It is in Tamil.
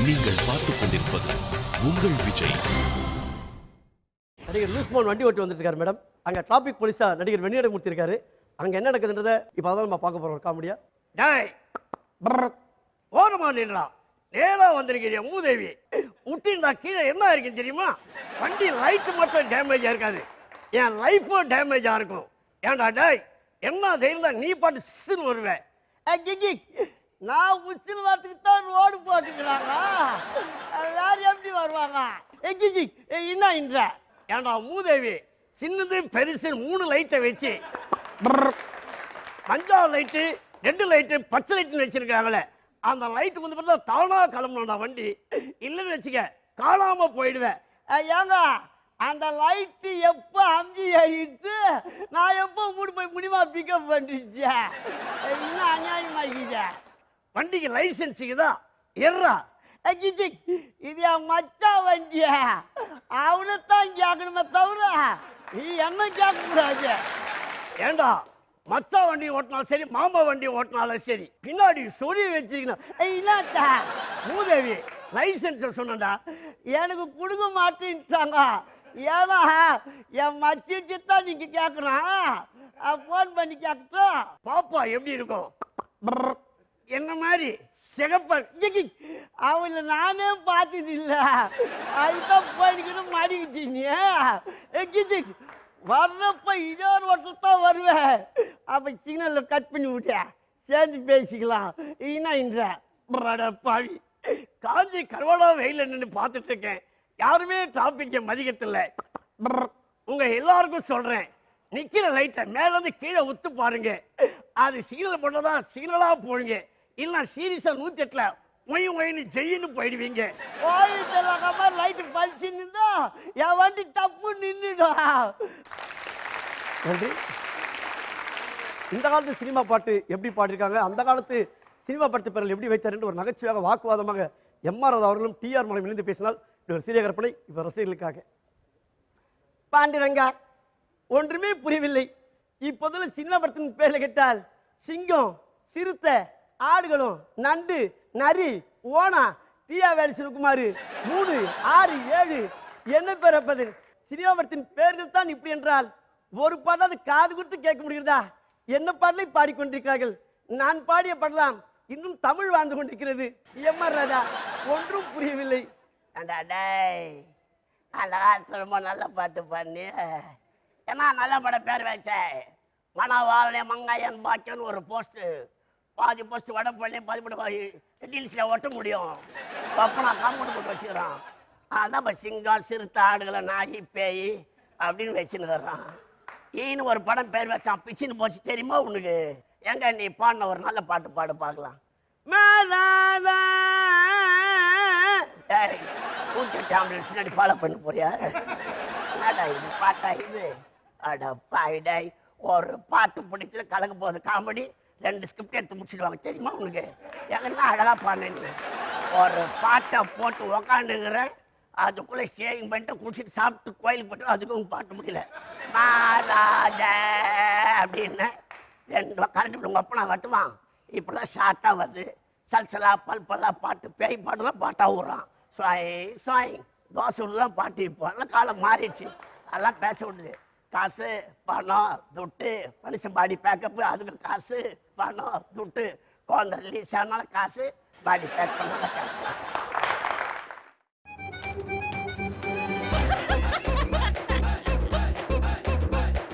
நீங்கள் பார்த்துக் கொண்டிருப்பது உங்கள் விஜய். நடிகர் லூஸ்மோன் வண்டி ஓட்டி வந்துட்டு இருக்காரு மேடம். அங்க டிராபிக் போலீஸா நடிகர் வெண்ணிடமூர்த்தி இருக்காரு. அங்க என்ன நடக்குதுன்றத இப்ப அதான் நம்ம பார்க்க போறோம். காமெடியா டேய் ஓரமா நின்றா. நேரா வந்திருக்கிறிய மூதேவி. முட்டிந்தா கீழே என்ன இருக்குன்னு தெரியுமா? வண்டி லைட் மட்டும் டேமேஜா இருக்காது, என் லைஃபும் டேமேஜா இருக்கும். ஏன்டா டேய், என்ன தைரியம் தான் நீ பாட்டு சின்னு வருவேன்? நான் உச்சில் வரத்துக்கு தான் ரோடு போட்டுக்கிறாங்க, வேற எப்படி வருவாங்க? என்ன இன்ற ஏன்டா மூதேவி, சின்னது பெருசு 3 லைட்டை வச்சு மஞ்சள் லைட்டு, ரெட் லைட்டு, பச்சை லைட்டுன்னு வச்சிருக்காங்களே, அந்த லைட்டு வந்து பார்த்தா தானா கிளம்பணும்டா வண்டி. இல்லைன்னு வச்சுக்க காணாம போயிடுவேன். ஏங்க அந்த லைட்டு எப்போ அஞ்சு ஏறிடுச்சு, நான் எப்போ மூடு போய் முடியுமா பிக்கப் பண்ணிச்சேன்? இன்னும் அநியாயமாக்கிச்சே. வண்டிக்கு லைசன்ஸுக்குதா எர்றா. இது என் மச்சா வண்டிய, அவனைத்தான் கேட்கணுமே தவிர நீ என்ன கேட்கக்கூடாது. ஏண்டா மச்சா வண்டி ஓட்டினாலும் சரி, மாமா வண்டி ஓட்டினாலும் சரி, பின்னாடி சொல்லி வச்சிருக்கணும். என்னத்தா மூதேவி, லைசன்ஸ் சொன்னடா. எனக்கு கொடுக்க மாட்டேன்ட்டாங்க. ஏன்னா என் மச்சிச்சு தான் நீங்க கேட்கறான், போன் பண்ணி கேட்கட்டும். பாப்பா எப்படி இருக்கும்? என்ன மாதிரி சிகப்ப அவளை நானே பார்த்தது இல்லை, அதுதான் போயிட்டு மாறிக்கிட்டீங்க. வர்றப்ப இன்னொரு வருஷம் தான் வருவேன். அப்ப சிக்னல்ல கட் பண்ணி விட்டேன், சேர்ந்து பேசிக்கலாம். என்ன பாவி, காஞ்சி கருவாடா வெயில நின்று பார்த்துட்டு இருக்கேன், யாருமே டிராபிக்கை மதிக்கத்தில்ல. உங்க எல்லாருக்கும் சொல்றேன், நிக்கிற லைட்டை மேல இருந்து கீழே உத்து பாருங்க. அது சிக்னல் போட்டதான் சிக்னலா போடுங்க, இல்ல சீரியஸா 108ல ஒயின்னு செய்யன்னு போயிடுவீங்க. லைட்டு பழிச்சு நின்றா என் வண்டி தப்பு நின்றுடும். நன்றி. இந்த காலத்து சினிமா பாட்டு எப்படி பாடிருக்காங்க, அந்த காலத்து சினிமா படத்து பேரில் எப்படி வைத்தார் ஒரு நகைச்சுவையாக வாக்குவாதமாக எம்ஆர் ராதா அவர்களும் டிஆர் மூலம் இணைந்து பேசினால் இது ஒரு சிறிய கற்பனை. இப்ப ரசிகர்களுக்காக. பாண்டிரங்கா, ஒன்றுமே புரியவில்லை. இப்போதுள்ள சினிமா படத்தின் பேர்ல கேட்டால் சிங்கம், சிறுத்தை, ஆடுகளும், நண்டு, நரி, ஓனா, தீயாவேலி, சிவகுமார், 3, 6, 7 என்ன பேர் அப்பது? சினிமா படத்தின் பேர்கள் தான் இப்படி என்றால் ஒரு பாட்டாவது காது கொடுத்து கேட்க முடிகிறதா? என்ன பாடலை பாடிக்கொண்டிருக்கிறார்கள். நான் பாடிய பாடலாம் இன்னும் தமிழ் வாழ்ந்து கொண்டிருக்கிறது. எம்ஆர் ராதா, ஒன்றும் புரியவில்லை. அந்த காலத்துல ரொம்ப நல்ல பாட்டு பண்ணி ஏன்னா நல்ல படம் பேர் வச்ச மணவாளனே மங்காயன் பாக்கியன்னு ஒரு போஸ்ட்டு, பாதி போஸ்ட் வடப்பள்ளி பாதி போட்டு டீல்ஸில் ஒட்ட முடியும். அப்போ நான் காம்பவுண்ட் போட்டு வச்சுக்கிறான். அதான் இப்போ சிங்கம், சிறுத்தை, ஆடுகளை, நாய், பேய் அப்படின்னு வச்சுன்னு வர்றான். ஈன்னு ஒரு படம் பேர் வச்சான், பிச்சுன்னு போச்சு தெரியுமா உனக்கு? எங்க நீ பாடின ஒரு நல்ல பாட்டு பாடு பார்க்கலாம். பின்னாடி ஃபாலோ பண்ணி போறியா? என்னடா இது பாட்டா இது? அட பாய்டாய், ஒரு பாட்டு பிடிச்சல கலக்க போகுது காமெடி, 2 ஸ்கிரிப்ட் எடுத்து முடிச்சிடுவாங்க தெரியுமா உனக்கு? எங்கன்னா அழகா பாடு. ஒரு பாட்டை போட்டு உக்காந்துக்கிறேன், அதுக்குள்ளே ஷேவிங் பண்ணிட்டு குடிச்சிட்டு சாப்பிட்டு கோயிலுக்கு போட்டு அதுக்கும் பாட்டு முடியல. அப்படின்னு 2 கரண்ட் உங்கள் அப்பா நான் கட்டுவான். இப்பெல்லாம் ஷார்ட்டாக வருது, சல்சலா பல்பல்லா பாட்டு, பேய் பாட்டுலாம் பாட்டாக விட்றான். சுவாய் சுவாய் தோசை விடலாம் பாட்டு. இப்போ எல்லாம் காலம் மாறிடுச்சு, அதெல்லாம் பேச விடுது. காசு, பணம், துட்டு, மனுஷன் பாடி பேக்கப்பு, அதுக்கு காசு, பணம், துட்டு, குழந்தை ரிலீஸ் ஆனாலும் காசு, பாடி பேக் பண்ணாலும் காசு.